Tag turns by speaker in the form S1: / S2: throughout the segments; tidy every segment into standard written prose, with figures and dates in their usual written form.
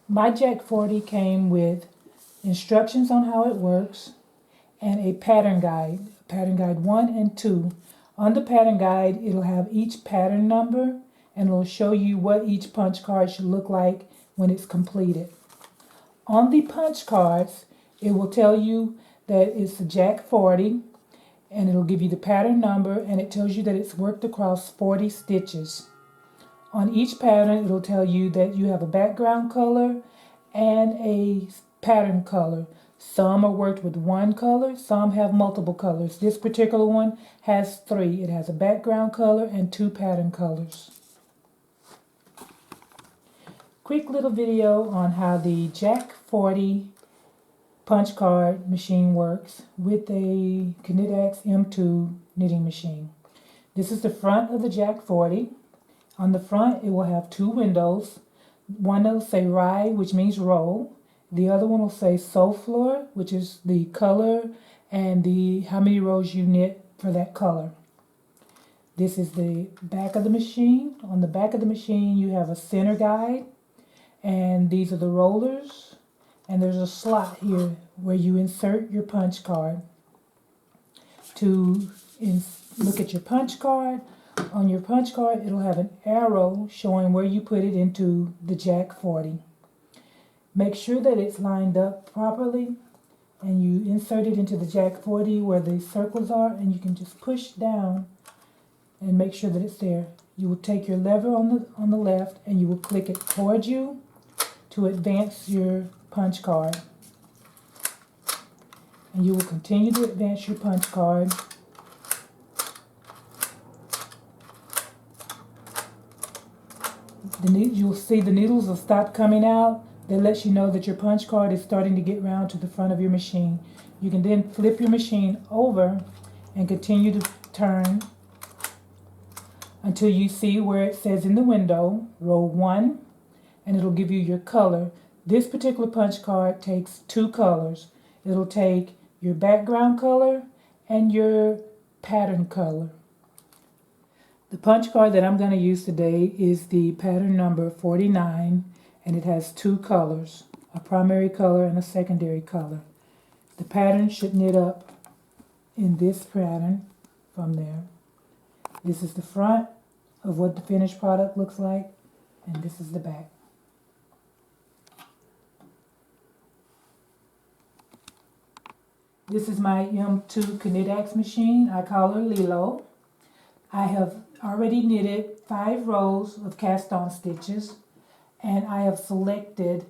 S1: My Jac40 came with instructions on how it works and a pattern guide 1 and 2. On the pattern guide, it'll have each pattern number and it'll show you what each punch card should look like when it's completed. On the punch cards, it will tell you that it's the Jac40 and it'll give you the pattern number and it tells you that it's worked across 40 stitches. On each pattern, it'll tell you that you have a background color and a pattern color. Some are worked with one color, some have multiple colors. This particular one has 3. It has a background color and 2 pattern colors. Quick little video on how the Jac40 punch card machine works with a Knittax M2 knitting machine. This is the front of the Jac40. On the front, it will have 2 windows. One will say Rye, which means roll. The other one will say Sew Floor, which is the color and the how many rows you knit for that color. This is the back of the machine. On the back of the machine, you have a center guide, and these are the rollers. And there's a slot here where you insert your punch card. To look at your punch card, on your punch card, it'll have an arrow showing where you put it into the Jac40. Make sure that it's lined up properly and you insert it into the Jac40 where the circles are, and you can just push down and make sure that it's there. You will take your lever on the left and you will click it towards you to advance your punch card. And you will continue to advance your punch card. You'll see the needles will stop coming out. That lets you know that your punch card is starting to get round to the front of your machine. You can then flip your machine over and continue to turn until you see where it says in the window, row 1, and it'll give you your color. This particular punch card takes 2 colors. It'll take your background color and your pattern color. The punch card that I'm going to use today is the pattern number 49, and it has 2 colors, a primary color and a secondary color. The pattern should knit up in this pattern from there. This is the front of what the finished product looks like, and this is the back. This is my M2 Knittax machine. I call her Lilo. I have already knitted 5 rows of cast on stitches, and I have selected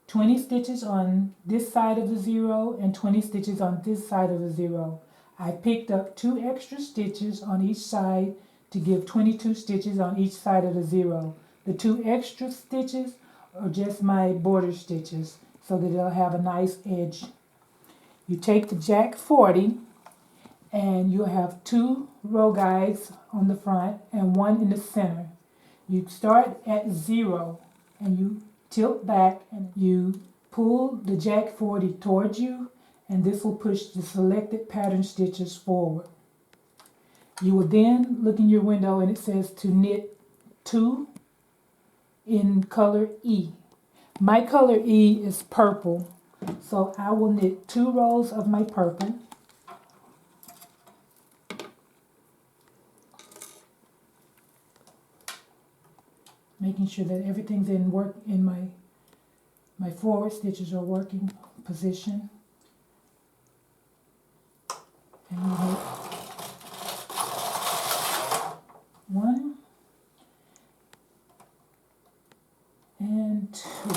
S1: 20 stitches on this side of the 0 and 20 stitches on this side of the 0. I picked up 2 extra stitches on each side to give 22 stitches on each side of the 0. The 2 extra stitches are just my border stitches so that it'll have a nice edge. You take the Jac40 and you'll have 2 row guides on the front and 1 in the center. You start at 0 and you tilt back and you pull the Jac40 towards you, and this will push the selected pattern stitches forward. You will then look in your window and it says to knit 2 in color E. My color E is purple, so I will knit 2 rows of my purple. Making sure that everything's in my forward stitches are working position. And you make 1 and 2.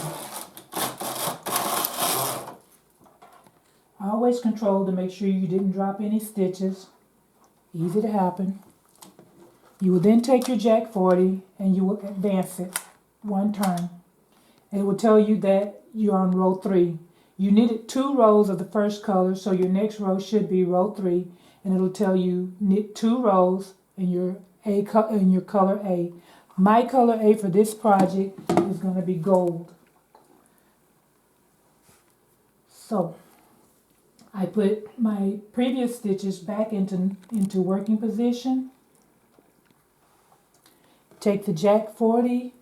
S1: Always control to make sure you didn't drop any stitches. Easy to happen. You will then take your Jac40 and you will advance it 1 turn. And it will tell you that you're on row 3. You knitted 2 rows of the first color, so your next row should be row 3, and it'll tell you knit 2 rows in your color A. My color A for this project is going to be gold. So I put my previous stitches back into working position. Take the Jac40,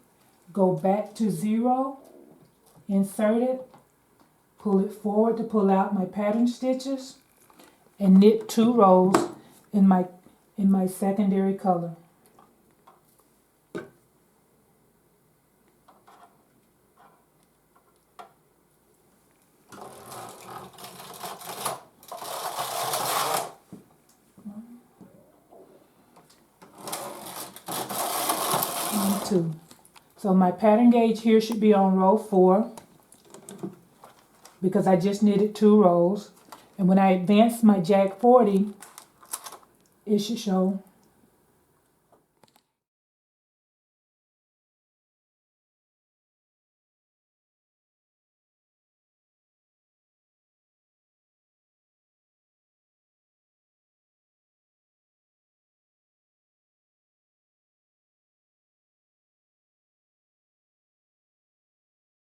S1: go back to 0, insert it, pull it forward to pull out my pattern stitches, and knit 2 rows in my secondary color. And 2. So my pattern gauge here should be on row 4 because I just knitted 2 rows. And when I advance my Jac 40, it should show